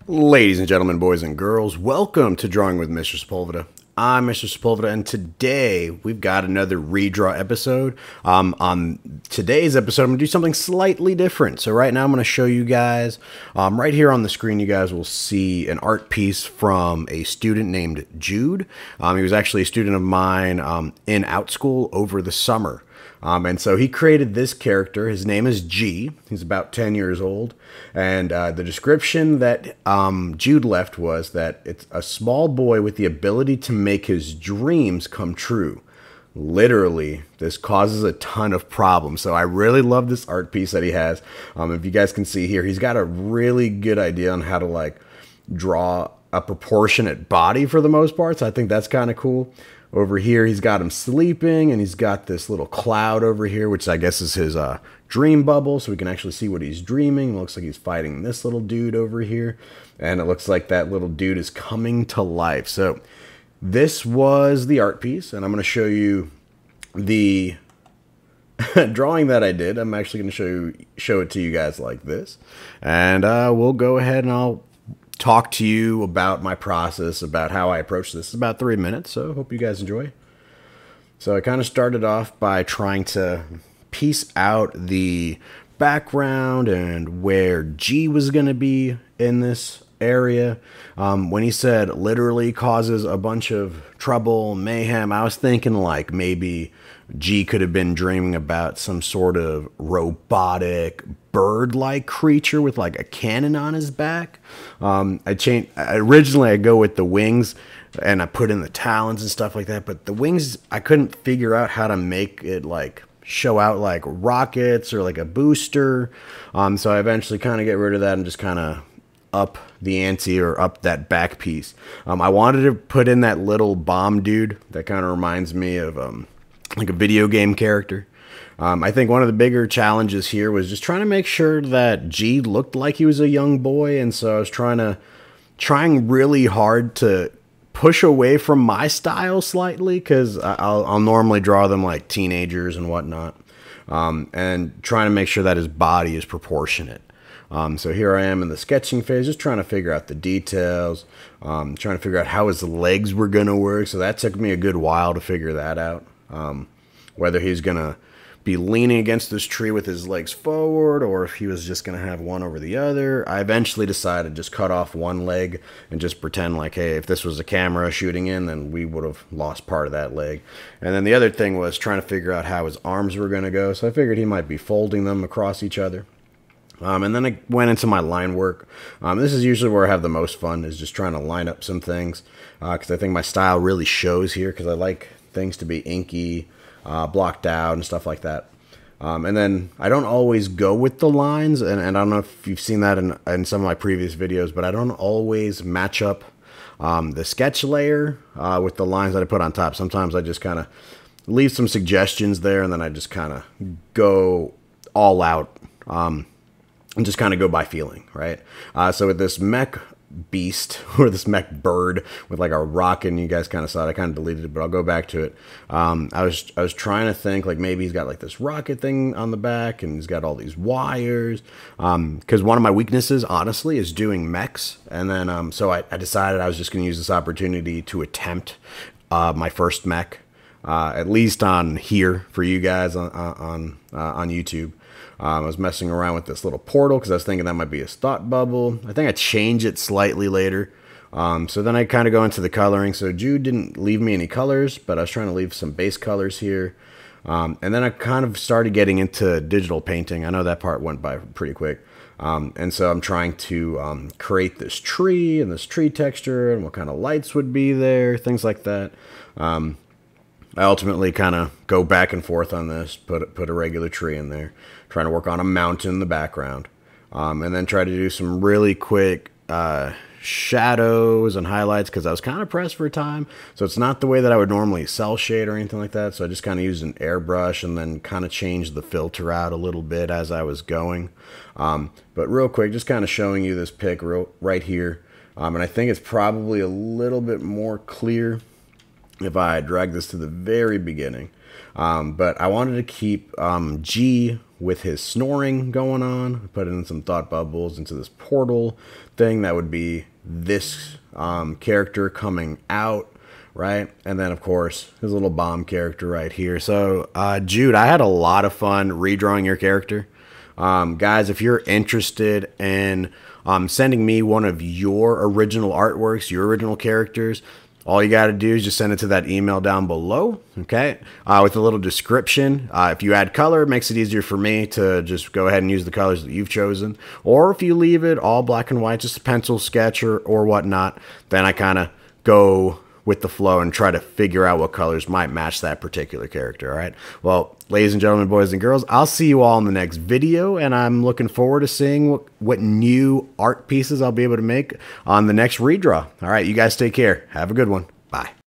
Ladies and gentlemen, boys and girls, welcome to Drawing with Mr. Sepulveda. I'm Mr. Sepulveda, and today we've got another redraw episode. On today's episode, I'm going to do something slightly different. So right now I'm going to show you guys, right here on the screen, you guys will see an art piece from a student named Jude. He was actually a student of mine in Outschool over the summer. And so he created this character. His name is G. He's about 10 years old. And the description that Jude left was that it's a small boy with the ability to make his dreams come true. Literally, this causes a ton of problems. So I really love this art piece that he has. If you guys can see here, he's got a really good idea on how to draw a proportionate body for the most part. So I think that's kind of cool. Over here, he's got him sleeping, and he's got this little cloud over here, which I guess is his dream bubble, so we can actually see what he's dreaming. It looks like he's fighting this little dude over here, and it looks like that little dude is coming to life. So this was the art piece, and I'm going to show you the drawing that I did. I'm actually going to show it to you guys like this, and we'll go ahead and I'll talk to you about my process, about how I approach this. It's about 3 minutes, so hope you guys enjoy. So I kind of started off by trying to piece out the background and where G was going to be in this area. When he said literally causes a bunch of trouble, mayhem, I was thinking like maybe G could have been dreaming about some sort of robotic bird-like creature with like a cannon on his back. Originally I go with the wings and I put in the talons and stuff like that, but the wings, I couldn't figure out how to make it like show out like rockets or like a booster. So I eventually kind of get rid of that and just kind of up the ante or up that back piece. I wanted to put in that little bomb dude that kind of reminds me of like a video game character. I think one of the bigger challenges here was just trying to make sure that G looked like he was a young boy, and so I was trying really hard to push away from my style slightly, because I'll normally draw them like teenagers and whatnot, and trying to make sure that his body is proportionate. So here I am in the sketching phase, just trying to figure out the details, trying to figure out how his legs were going to work. So that took me a good while to figure that out. Whether he's going to be leaning against this tree with his legs forward, or if he was just going to have one over the other. I eventually decided to just cut off one leg and just pretend like, hey, if this was a camera shooting in, then we would have lost part of that leg. And then the other thing was trying to figure out how his arms were going to go. So I figured he might be folding them across each other. And then I went into my line work. This is usually where I have the most fun, is just trying to line up some things, because I think my style really shows here, because I like things to be inky, blocked out and stuff like that. And then I don't always go with the lines, and I don't know if you've seen that in some of my previous videos, but I don't always match up the sketch layer with the lines that I put on top. Sometimes I just kind of leave some suggestions there, and then I just kind of go all out and just kind of go by feeling, right? So with this mech beast, or this mech bird with like a rocket, and you guys kind of saw it, I kind of deleted it, but I'll go back to it. I was trying to think like maybe he's got like this rocket thing on the back, and he's got all these wires, because one of my weaknesses honestly is doing mechs. And then so I decided I was just going to use this opportunity to attempt my first mech, at least on here for you guys on YouTube. I was messing around with this little portal because I was thinking that might be his thought bubble. I think I changed it slightly later. So then I kind of go into the coloring. So Jude didn't leave me any colors, but I was trying to leave some base colors here. And then I kind of started getting into digital painting. I know that part went by pretty quick. And so I'm trying to create this tree and this tree texture and what kind of lights would be there, things like that. I ultimately kind of go back and forth on this, put a regular tree in there, trying to work on a mountain in the background, and then try to do some really quick shadows and highlights, because I was kind of pressed for time. So it's not the way that I would normally cell shade or anything like that. So I just kind of used an airbrush and then kind of changed the filter out a little bit as I was going. But real quick, just kind of showing you this pic right here. And I think it's probably a little bit more clear if I drag this to the very beginning. But I wanted to keep G with his snoring going on. Put in some thought bubbles into this portal thing. That would be this character coming out, right? And then, of course, his little bomb character right here. So, Jude, I had a lot of fun redrawing your character. Guys, if you're interested in sending me one of your original artworks, your original characters, all you got to do is just send it to that email down below, okay, with a little description. If you add color, it makes it easier for me to just go ahead and use the colors that you've chosen. Or if you leave it all black and white, just a pencil sketch or whatnot, then I kind of go with the flow and try to figure out what colors might match that particular character, all right? Well, ladies and gentlemen, boys and girls, I'll see you all in the next video, and I'm looking forward to seeing what new art pieces I'll be able to make on the next redraw. All right, you guys take care. Have a good one. Bye.